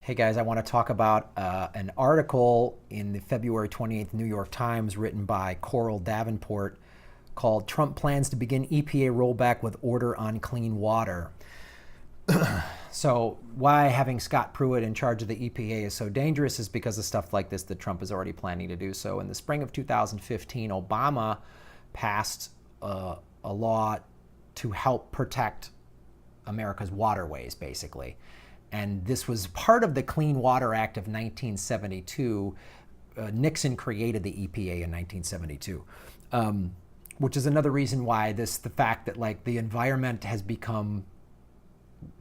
Hey guys, I want to talk about an article in the February 28th New York Times written by Coral Davenport called Trump Plans to Begin EPA Rollback with Order on Clean Water. So why having Scott Pruitt in charge of the EPA is so dangerous is because of stuff like this that Trump is already planning to do. So in the spring of 2015, Obama passed a law to help protect America's waterways, basically. And this was part of the Clean Water Act of 1972. Nixon created the EPA in 1972, which is another reason why the fact that like the environment has become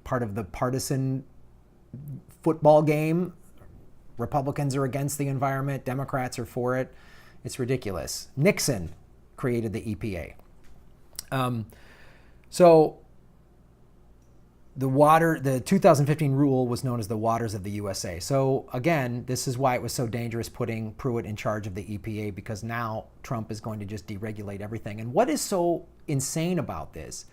part of the partisan football game. Republicans are against the environment, Democrats are for it. It's ridiculous. Nixon created the EPA. The 2015 rule was known as the Waters of the USA. So again, this is why it was so dangerous putting Pruitt in charge of the EPA, because now Trump is going to just deregulate everything. And what is so insane about this?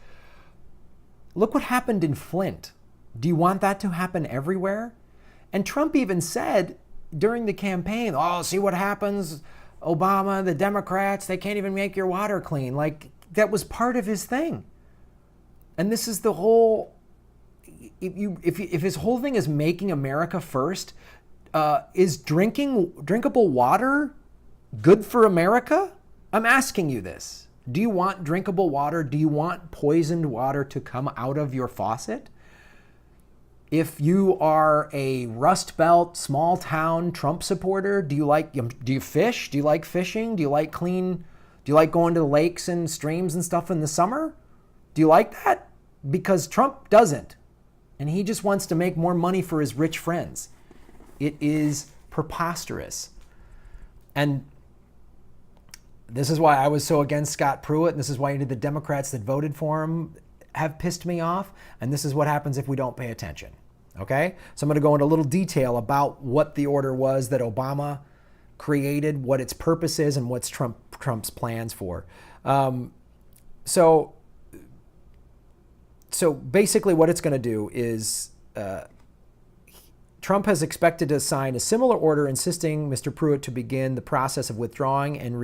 Look what happened in Flint. Do you want that to happen everywhere? And Trump even said during the campaign, oh, see what happens? Obama, the Democrats, they can't even make your water clean. Like, that was part of his thing. And this is the whole... If his whole thing is making America first, is drinkable water good for America? I'm asking you this. Do you want drinkable water? Do you want poisoned water to come out of your faucet? If you are a Rust Belt, small town Trump supporter, do you fish? Do you like fishing? Do you like going to the lakes and streams and stuff in the summer? Do you like that? Because Trump doesn't. And he just wants to make more money for his rich friends. It is preposterous. And this is why I was so against Scott Pruitt, and this is why the Democrats that voted for him have pissed me off, and this is what happens if we don't pay attention. Okay? So I'm going to go into a little detail about what the order was that Obama created, what its purpose is, and what's Trump's plans for. So basically what it's going to do is Trump has expected to sign a similar order insisting Mr. Pruitt to begin the process of withdrawing and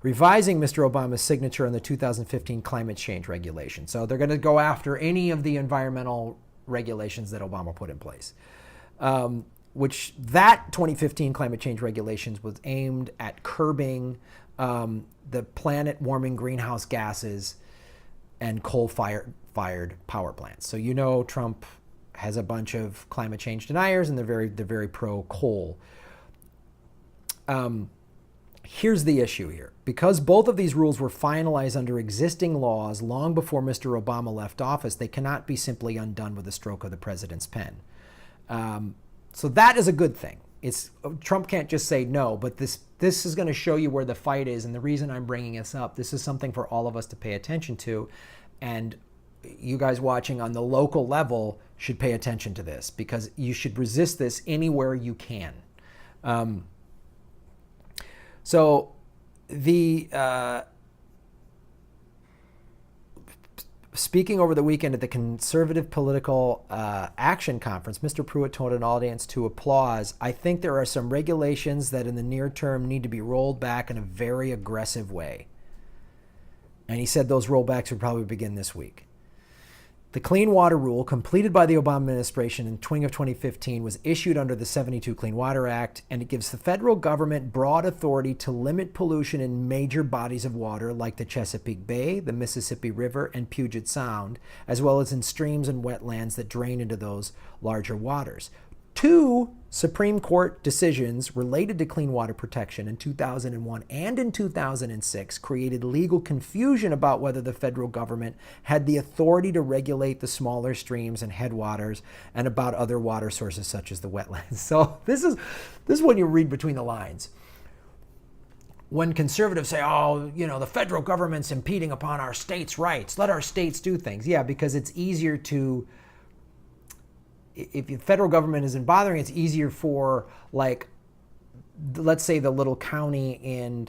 revising Mr. Obama's signature on the 2015 climate change regulation. So they're going to go after any of the environmental regulations that Obama put in place, which that 2015 climate change regulations was aimed at curbing the planet warming greenhouse gases and coal-fired power plants. So you know Trump has a bunch of climate change deniers, and they're very pro-coal. Here's the issue here. Because both of these rules were finalized under existing laws long before Mr. Obama left office, they cannot be simply undone with a stroke of the president's pen. So that is a good thing. Trump can't just say no, but this is going to show you where the fight is. And the reason I'm bringing this up, this is something for all of us to pay attention to. And you guys watching on the local level should pay attention to this, because you should resist this anywhere you can. Speaking over the weekend at the Conservative Political Action Conference, Mr. Pruitt told an audience to applause, "I think there are some regulations that in the near term need to be rolled back in a very aggressive way." And he said those rollbacks would probably begin this week. The Clean Water Rule, completed by the Obama administration in spring of 2015, was issued under the 72 Clean Water Act, and it gives the federal government broad authority to limit pollution in major bodies of water like the Chesapeake Bay, the Mississippi River, and Puget Sound, as well as in streams and wetlands that drain into those larger waters. Two Supreme Court decisions related to clean water protection in 2001 and in 2006 created legal confusion about whether the federal government had the authority to regulate the smaller streams and headwaters and about other water sources such as the wetlands. So this is when you read between the lines. When conservatives say, oh, the federal government's impeding upon our states' rights, let our states do things. Yeah, because it's easier to... If the federal government isn't bothering, it's easier for, like, let's say the little county in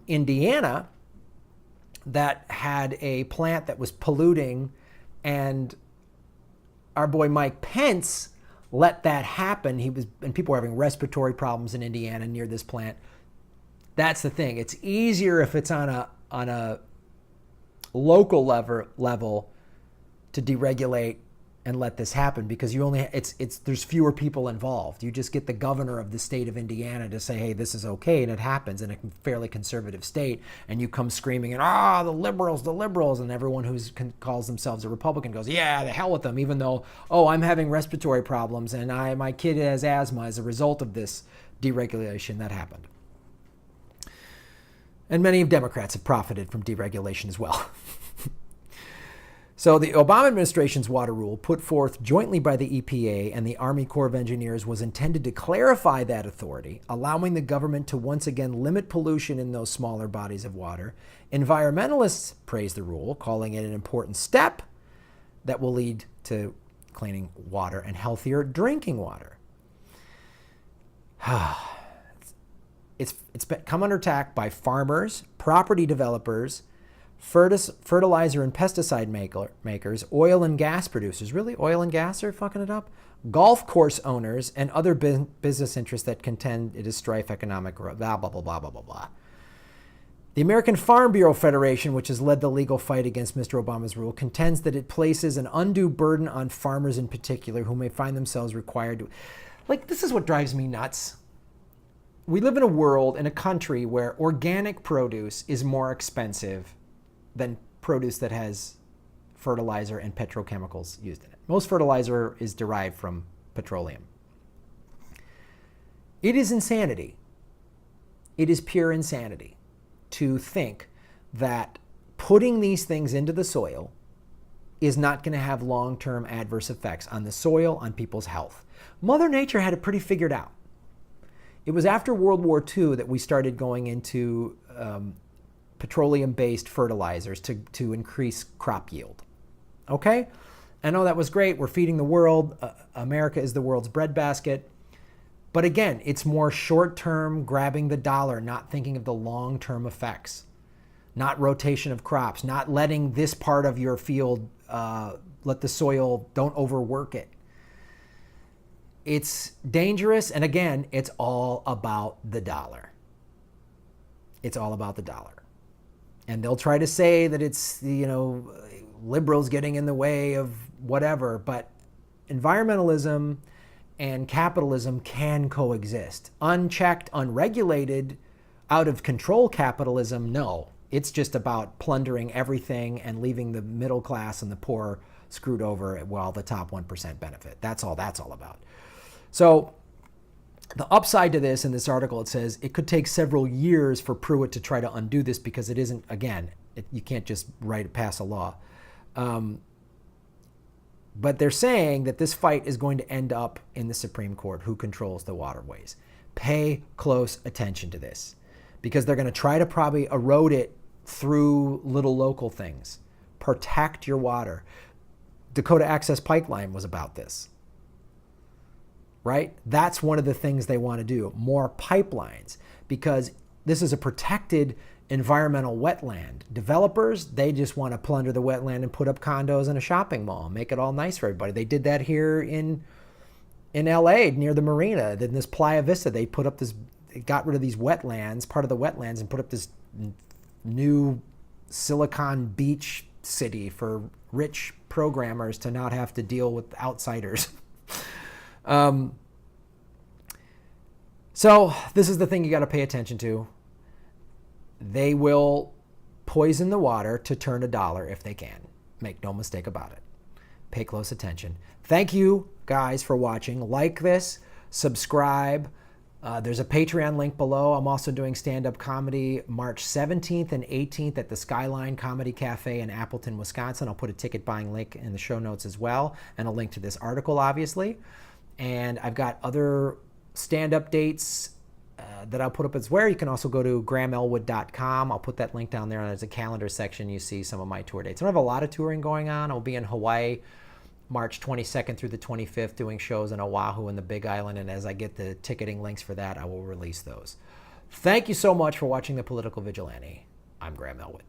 Indiana that had a plant that was polluting, and our boy Mike Pence let that happen. And people were having respiratory problems in Indiana near this plant. That's the thing. It's easier if it's on a local level to deregulate and let this happen, because there's fewer people involved. You just get the governor of the state of Indiana to say, hey, this is okay, and it happens in a fairly conservative state, and you come screaming and the liberals, and everyone who calls themselves a Republican goes, yeah, the hell with them, even though, I'm having respiratory problems and my kid has asthma as a result of this deregulation that happened. And many Democrats have profited from deregulation as well. So the Obama administration's water rule, put forth jointly by the EPA and the Army Corps of Engineers, was intended to clarify that authority, allowing the government to once again limit pollution in those smaller bodies of water. Environmentalists praise the rule, calling it an important step that will lead to cleaning water and healthier drinking water. It's come under attack by farmers, property developers, fertilizer and pesticide makers, oil and gas producers. Really? Oil and gas are fucking it up? Golf course owners and other business interests that contend it is strife economic growth, blah, blah, blah, blah, blah, blah, blah. The American Farm Bureau Federation, which has led the legal fight against Mr. Obama's rule, contends that it places an undue burden on farmers in particular, who may find themselves required to... this is what drives me nuts. We live in a world, in a country, where organic produce is more expensive than produce that has fertilizer and petrochemicals used in it. Most fertilizer is derived from petroleum. It is insanity. It is pure insanity to think that putting these things into the soil is not going to have long-term adverse effects on the soil, on people's health. Mother Nature had it pretty figured out. It was after World War II that we started going into petroleum-based fertilizers to increase crop yield. Okay? I know that was great. We're feeding the world. America is the world's breadbasket. But again, it's more short-term, grabbing the dollar, not thinking of the long-term effects. Not rotation of crops, not letting this part of your field, let the soil, don't overwork it. It's dangerous, and again, it's all about the dollar. It's all about the dollar. And they'll try to say that it's, liberals getting in the way of whatever, but environmentalism and capitalism can coexist. Unchecked, unregulated, out of control capitalism, no. It's just about plundering everything and leaving the middle class and the poor screwed over while the top 1% benefit. That's all about. So the upside to this, in this article, it says it could take several years for Pruitt to try to undo this, because it isn't, again, you can't just pass a law. But they're saying that this fight is going to end up in the Supreme Court, who controls the waterways. Pay close attention to this, because they're going to try to probably erode it through little local things. Protect your water. Dakota Access Pipeline was about this. Right? That's one of the things they want to do. More pipelines, because this is a protected environmental wetland. Developers, they just want to plunder the wetland and put up condos and a shopping mall, make it all nice for everybody. They did that here in LA near the marina. Then this Playa Vista, they got rid of these wetlands, part of the wetlands, and put up this new Silicon Beach city for rich programmers to not have to deal with outsiders. So this is the thing you got to pay attention to. They will poison the water to turn a dollar if they can. Make no mistake about it. Pay close attention. Thank you guys for watching. Like this, subscribe. There's a Patreon link below. I'm also doing stand-up comedy March 17th and 18th at the Skyline Comedy Cafe in Appleton, Wisconsin. I'll put a ticket buying link in the show notes as well, and a link to this article, obviously. And I've got other stand-up dates that I'll put up as well. You can also go to grahamelwood.com. I'll put that link down there, and there's a calendar section. You see some of my tour dates. I don't have a lot of touring going on. I'll be in Hawaii March 22nd through the 25th doing shows in Oahu and the Big Island, and as I get the ticketing links for that, I will release those. Thank you so much for watching The Political Vigilante. I'm Graham Elwood.